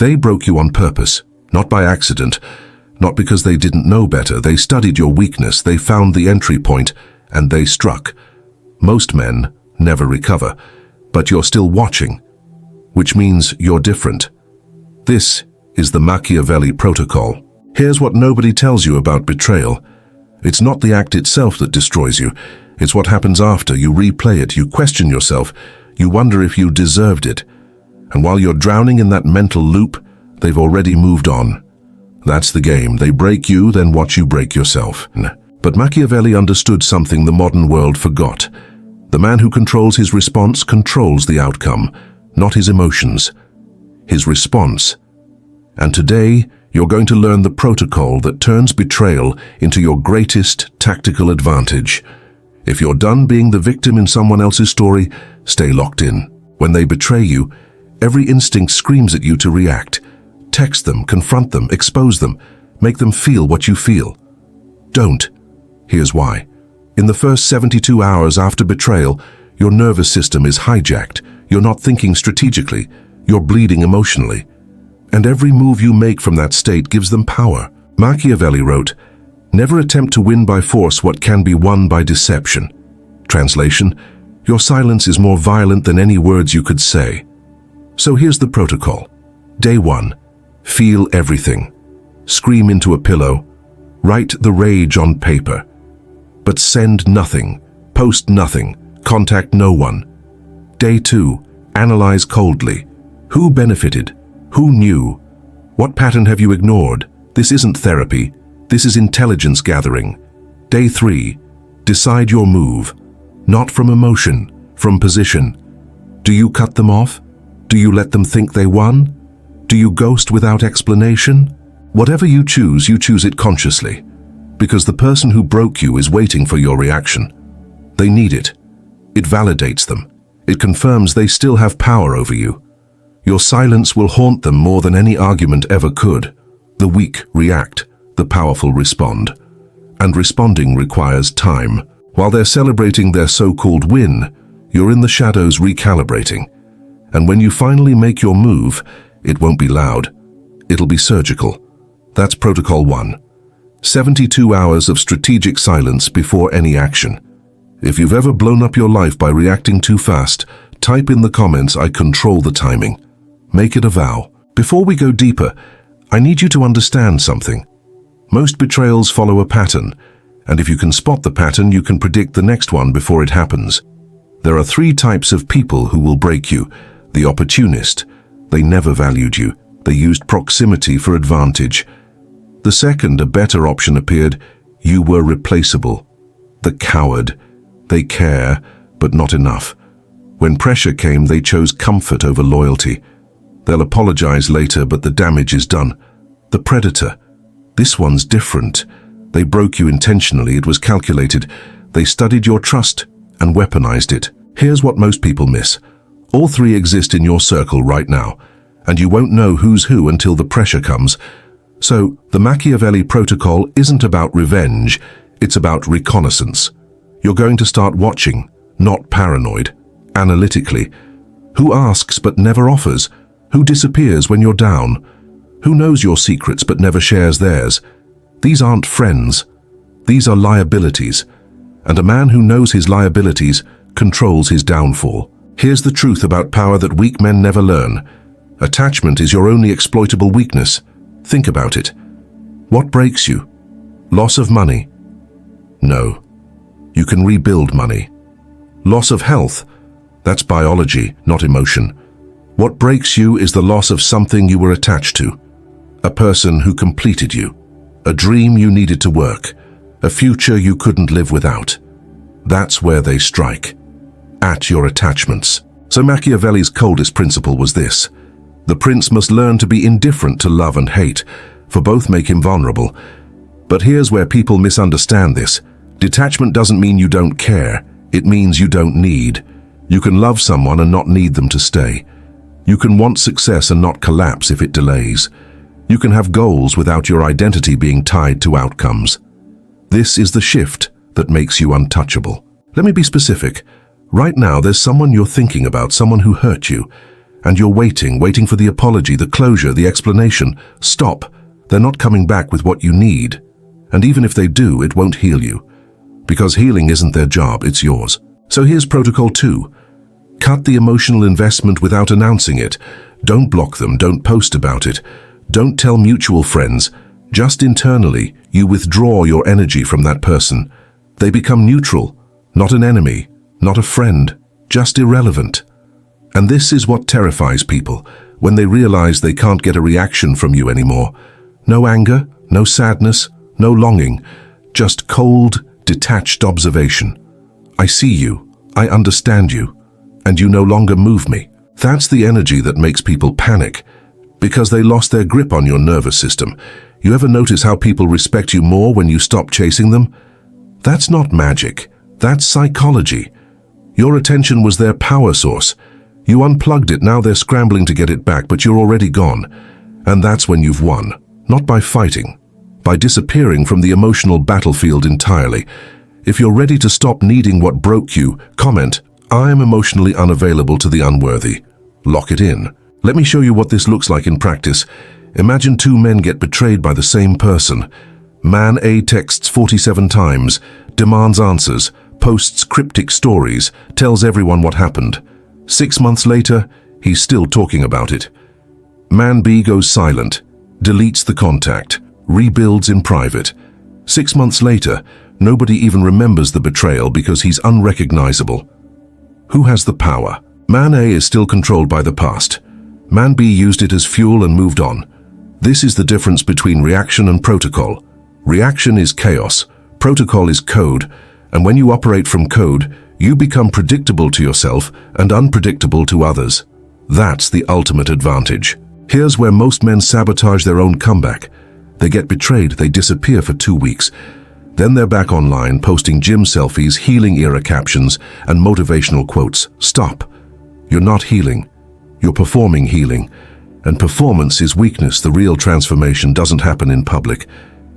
They broke you on purpose, not by accident, not because they didn't know better. They studied your weakness, they found the entry point, and they struck. Most men never recover, but you're still watching, which means you're different. This is the Machiavelli Protocol. Here's what nobody tells you about betrayal. It's not the act itself that destroys you. It's what happens after. You replay it, you question yourself, you wonder if you deserved it. And while you're drowning in that mental loop, they've already moved on. That's the game. They break you, then watch you break yourself. But Machiavelli understood something the modern world forgot. The man who controls his response controls the outcome, not his emotions. His response. And today, you're going to learn the protocol that turns betrayal into your greatest tactical advantage. If you're done being the victim in someone else's story, stay locked in. When they betray you, every instinct screams at you to react. Text them, confront them, expose them, make them feel what you feel. Don't. Here's why. In the first 72 hours after betrayal, your nervous system is hijacked. You're not thinking strategically. You're bleeding emotionally. And every move you make from that state gives them power. Machiavelli wrote, "Never attempt to win by force what can be won by deception." Translation, your silence is more violent than any words you could say. So here's the protocol. Day 1. Feel everything. Scream into a pillow. Write the rage on paper. But send nothing. Post nothing. Contact no one. Day 2. Analyze coldly. Who benefited? Who knew? What pattern have you ignored? This isn't therapy. This is intelligence gathering. Day 3. Decide your move. Not from emotion, from position. Do you cut them off? Do you let them think they won? Do you ghost without explanation? Whatever you choose it consciously. Because the person who broke you is waiting for your reaction. They need it. It validates them. It confirms they still have power over you. Your silence will haunt them more than any argument ever could. The weak react, the powerful respond. And responding requires time. While they're celebrating their so-called win, you're in the shadows recalibrating. And when you finally make your move, it won't be loud. It'll be surgical. That's Protocol 1. 72 hours of strategic silence before any action. If you've ever blown up your life by reacting too fast, type in the comments, "I control the timing." Make it a vow. Before we go deeper, I need you to understand something. Most betrayals follow a pattern, and if you can spot the pattern, you can predict the next one before it happens. There are 3 types of people who will break you. The opportunist. They never valued you. They used proximity for advantage. The second, a better option appeared. You were replaceable. The coward. They care, but not enough. When pressure came, they chose comfort over loyalty. They'll apologize later, but the damage is done. The predator. This one's different. They broke you intentionally. It was calculated. They studied your trust and weaponized it. Here's what most people miss. All 3 exist in your circle right now, and you won't know who's who until the pressure comes. So, the Machiavelli Protocol isn't about revenge, it's about reconnaissance. You're going to start watching, not paranoid, analytically. Who asks but never offers? Who disappears when you're down? Who knows your secrets but never shares theirs? These aren't friends. These are liabilities. And a man who knows his liabilities controls his downfall. Here's the truth about power that weak men never learn. Attachment is your only exploitable weakness. Think about it. What breaks you? Loss of money? No. You can rebuild money. Loss of health? That's biology, not emotion. What breaks you is the loss of something you were attached to. A person who completed you. A dream you needed to work. A future you couldn't live without. That's where they strike. At your attachments. So Machiavelli's coldest principle was this. The prince must learn to be indifferent to love and hate, for both make him vulnerable. But here's where people misunderstand this. Detachment doesn't mean you don't care. It means you don't need. You can love someone and not need them to stay. You can want success and not collapse if it delays. You can have goals without your identity being tied to outcomes. This is the shift that makes you untouchable. Let me be specific. Right now, there's someone you're thinking about, someone who hurt you, And you're waiting for the apology, the closure, the explanation. Stop. They're not coming back with what you need. And even if they do, it won't heal you. Because healing isn't their job, it's yours. So here's Protocol 2. Cut the emotional investment without announcing it. Don't block them, don't post about it. Don't tell mutual friends. Just internally, you withdraw your energy from that person. They become neutral, not an enemy, not a friend, just irrelevant. And this is what terrifies people, when they realize they can't get a reaction from you anymore. No anger, no sadness, no longing, just cold, detached observation. I see you, I understand you, and you no longer move me. That's the energy that makes people panic, because they lost their grip on your nervous system. You ever notice how people respect you more when you stop chasing them? That's not magic, that's psychology. Your attention was their power source. You unplugged it, now they're scrambling to get it back, but you're already gone. And that's when you've won, not by fighting, by disappearing from the emotional battlefield entirely. If you're ready to stop needing what broke you, comment, "I am emotionally unavailable to the unworthy." Lock it in. Let me show you what this looks like in practice. Imagine two men get betrayed by the same person. Man A texts 47 times, demands answers, posts cryptic stories, tells everyone what happened. 6 months later, he's still talking about it. Man B goes silent, deletes the contact, rebuilds in private. 6 months later, nobody even remembers the betrayal because he's unrecognizable. Who has the power? Man A is still controlled by the past. Man B used it as fuel and moved on. This is the difference between reaction and protocol. Reaction is chaos, protocol is code, and when you operate from code, you become predictable to yourself and unpredictable to others. That's the ultimate advantage. Here's where most men sabotage their own comeback. They get betrayed, they disappear for 2 weeks. Then they're back online posting gym selfies, healing era captions, and motivational quotes. Stop. You're not healing. You're performing healing. And performance is weakness. The real transformation doesn't happen in public.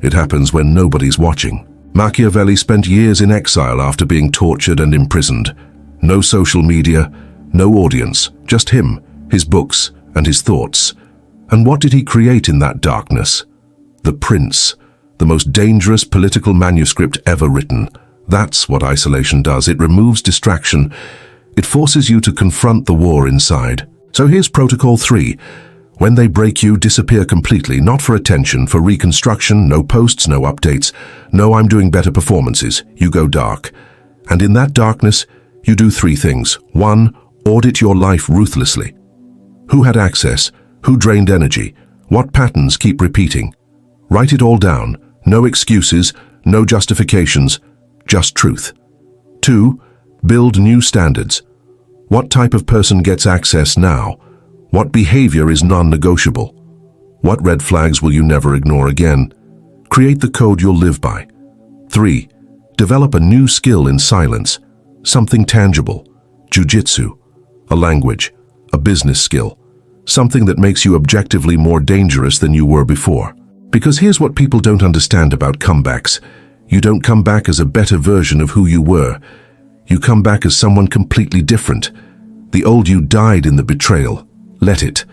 It happens when nobody's watching. Machiavelli spent years in exile after being tortured and imprisoned. No social media, no audience, just him, his books, and his thoughts. And what did he create in that darkness? The Prince, the most dangerous political manuscript ever written. That's what isolation does. It removes distraction. It forces you to confront the war inside. So here's Protocol 3. When they break you, disappear completely, not for attention, for reconstruction, no posts, no updates, no "I'm doing better" performances. You go dark. And in that darkness, you do 3 things. 1, audit your life ruthlessly. Who had access? Who drained energy? What patterns keep repeating? Write it all down. No excuses, no justifications, just truth. 2, build new standards. What type of person gets access now? What behavior is non-negotiable? What red flags will you never ignore again? Create the code you'll live by. 3, develop a new skill in silence, something tangible, jiu-jitsu, a language, a business skill, something that makes you objectively more dangerous than you were before. Because here's what people don't understand about comebacks. You don't come back as a better version of who you were. You come back as someone completely different. The old you died in the betrayal. Let it.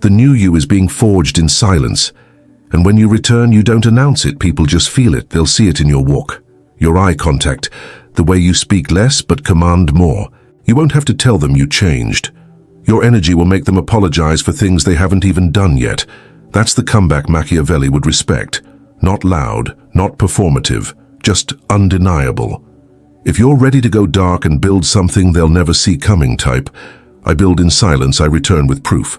The new you is being forged in silence. And when you return, you don't announce it. People just feel it. They'll see it in your walk, your eye contact, the way you speak less but command more. You won't have to tell them you changed. Your energy will make them apologize for things they haven't even done yet. That's the comeback Machiavelli would respect. Not loud, not performative, just undeniable. If you're ready to go dark and build something they'll never see coming type, I build in silence, I return with proof.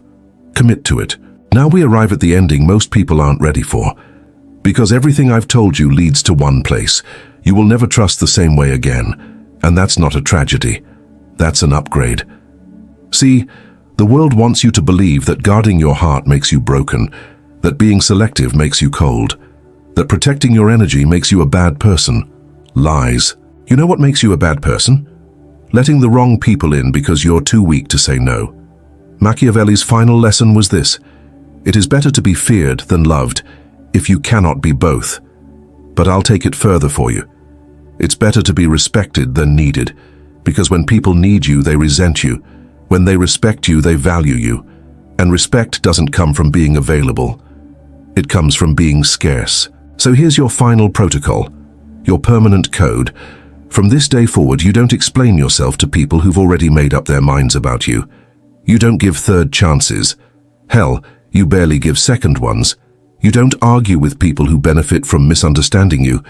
Commit to it. Now we arrive at the ending most people aren't ready for. Because everything I've told you leads to one place. You will never trust the same way again. And that's not a tragedy. That's an upgrade. See, the world wants you to believe that guarding your heart makes you broken, that being selective makes you cold, that protecting your energy makes you a bad person. Lies. You know what makes you a bad person? Letting the wrong people in because you're too weak to say no. Machiavelli's final lesson was this: it is better to be feared than loved, if you cannot be both. But I'll take it further for you. It's better to be respected than needed, because when people need you, they resent you, When they respect you, they value you. And respect doesn't come from being available. It comes from being scarce. So here's your final protocol, your permanent code. From this day forward, you don't explain yourself to people who've already made up their minds about you. You don't give third chances. Hell, you barely give second ones. You don't argue with people who benefit from misunderstanding you.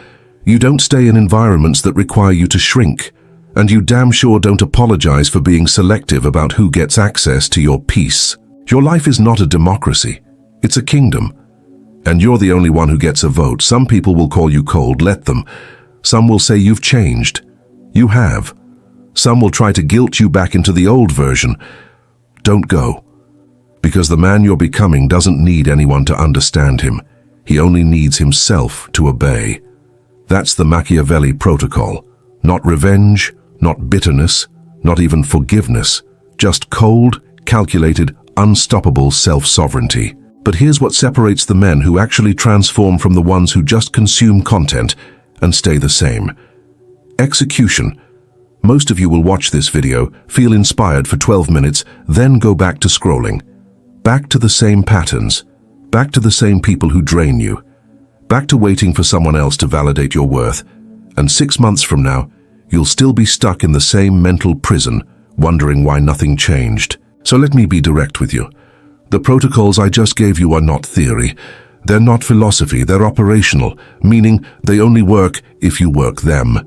You don't stay in environments that require you to shrink. And you damn sure don't apologize for being selective about who gets access to your peace. Your life is not a democracy. It's a kingdom. And you're the only one who gets a vote. Some people will call you cold, let them. Some will say you've changed. You have. Some will try to guilt you back into the old version. Don't go. Because the man you're becoming doesn't need anyone to understand him. He only needs himself to obey. That's the Machiavelli Protocol. Not revenge, not bitterness, not even forgiveness. Just cold, calculated, unstoppable self-sovereignty. But here's what separates the men who actually transform from the ones who just consume content and stay the same. Execution. Most of you will watch this video, feel inspired for 12 minutes, then go back to scrolling. Back to the same patterns. Back to the same people who drain you. Back to waiting for someone else to validate your worth. And 6 months from now, you'll still be stuck in the same mental prison, wondering why nothing changed. So let me be direct with you. The protocols I just gave you are not theory. They're not philosophy, they're operational, meaning they only work if you work them.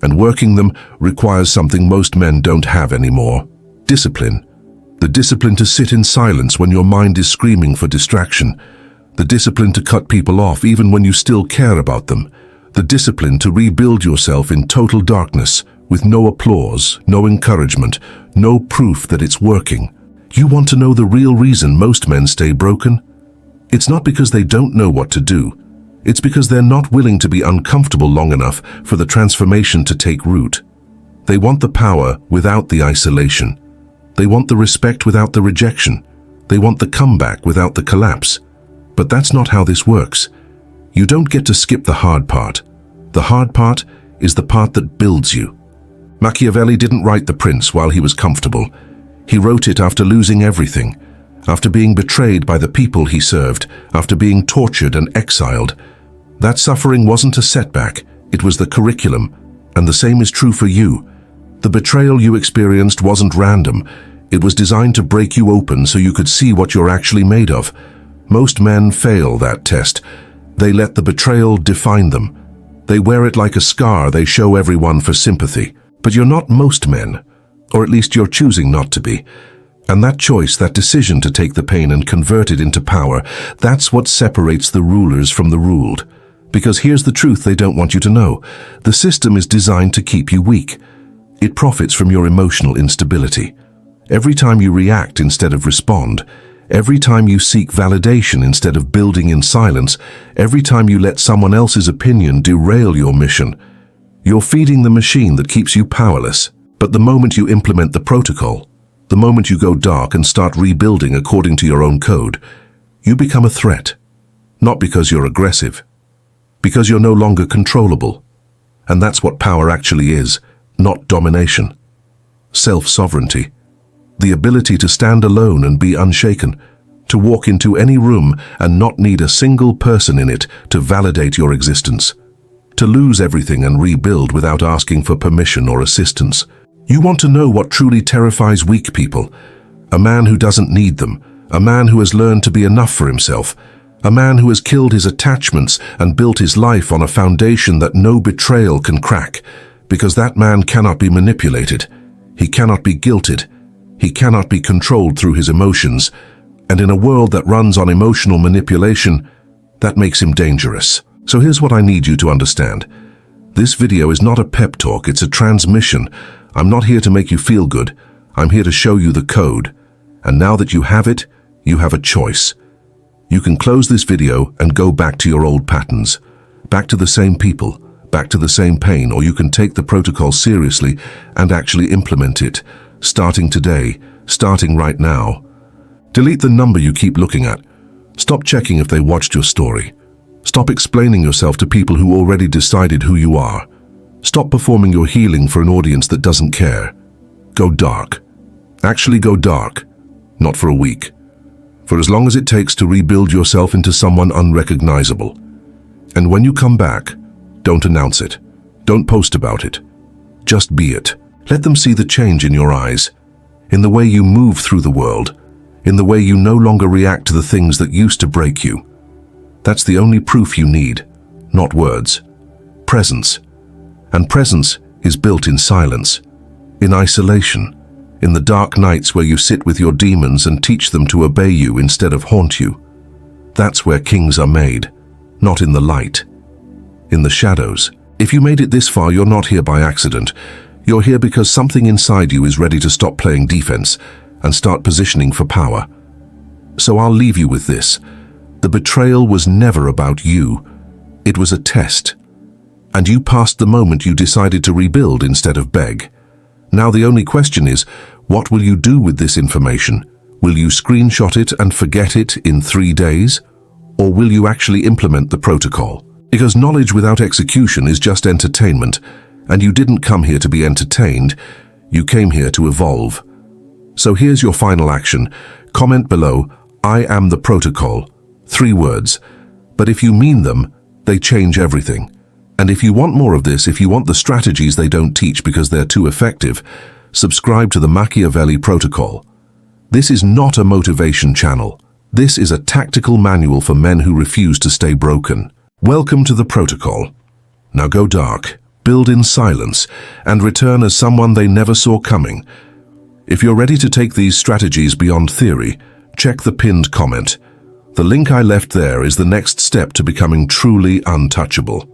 And working them requires something most men don't have anymore. Discipline. The discipline to sit in silence when your mind is screaming for distraction. The discipline to cut people off even when you still care about them. The discipline to rebuild yourself in total darkness, with no applause, no encouragement, no proof that it's working. You want to know the real reason most men stay broken? It's not because they don't know what to do. It's because they're not willing to be uncomfortable long enough for the transformation to take root. They want the power without the isolation. They want the respect without the rejection. They want the comeback without the collapse. But that's not how this works. You don't get to skip the hard part. The hard part is the part that builds you. Machiavelli didn't write The Prince while he was comfortable. He wrote it after losing everything, after being betrayed by the people he served, after being tortured and exiled. That suffering wasn't a setback, it was the curriculum, and the same is true for you. The betrayal you experienced wasn't random. It was designed to break you open so you could see what you're actually made of. Most men fail that test. They let the betrayal define them. They wear it like a scar they show everyone for sympathy. But you're not most men, or at least you're choosing not to be. And that choice, that decision to take the pain and convert it into power, that's what separates the rulers from the ruled. Because here's the truth they don't want you to know. The system is designed to keep you weak. It profits from your emotional instability. Every time you react instead of respond, every time you seek validation instead of building in silence, every time you let someone else's opinion derail your mission, you're feeding the machine that keeps you powerless. But the moment you implement the protocol, the moment you go dark and start rebuilding according to your own code, you become a threat. Not because you're aggressive, because you're no longer controllable. And that's what power actually is, not domination. Self-sovereignty. The ability to stand alone and be unshaken, to walk into any room and not need a single person in it to validate your existence, to lose everything and rebuild without asking for permission or assistance. You want to know what truly terrifies weak people? A man who doesn't need them, a man who has learned to be enough for himself, a man who has killed his attachments and built his life on a foundation that no betrayal can crack, because that man cannot be manipulated. He cannot be guilted. He cannot be controlled through his emotions. And in a world that runs on emotional manipulation, that makes him dangerous. So here's what I need you to understand. This video is not a pep talk, it's a transmission. I'm not here to make you feel good. I'm here to show you the code. And now that you have it, you have a choice. You can close this video and go back to your old patterns, back to the same people, back to the same pain, or you can take the protocol seriously and actually implement it, starting today, starting right now. Delete the number you keep looking at. Stop checking if they watched your story. Stop explaining yourself to people who already decided who you are. Stop performing your healing for an audience that doesn't care. Go dark. Actually go dark, not for a week. For as long as it takes to rebuild yourself into someone unrecognizable. And when you come back, don't announce it. Don't post about it. Just be it. Let them see the change in your eyes, in the way you move through the world, in the way you no longer react to the things that used to break you. That's the only proof you need, not words. Presence. And presence is built in silence, in isolation, in the dark nights where you sit with your demons and teach them to obey you instead of haunt you. That's where kings are made, not in the light, in the shadows. If you made it this far, you're not here by accident. You're here because something inside you is ready to stop playing defense and start positioning for power. So I'll leave you with this. The betrayal was never about you. It was a test. And you passed the moment you decided to rebuild instead of beg. Now the only question is, what will you do with this information? Will you screenshot it and forget it in 3 days? Or will you actually implement the protocol? Because knowledge without execution is just entertainment, and you didn't come here to be entertained, you came here to evolve. So here's your final action. Comment below, "I am the protocol." 3 words. But if you mean them, they change everything. And if you want more of this, if you want the strategies they don't teach because they're too effective, subscribe to the Machiavelli Protocol. This is not a motivation channel. This is a tactical manual for men who refuse to stay broken. Welcome to the protocol. Now go dark, build in silence, and return as someone they never saw coming. If you're ready to take these strategies beyond theory, check the pinned comment. The link I left there is the next step to becoming truly untouchable.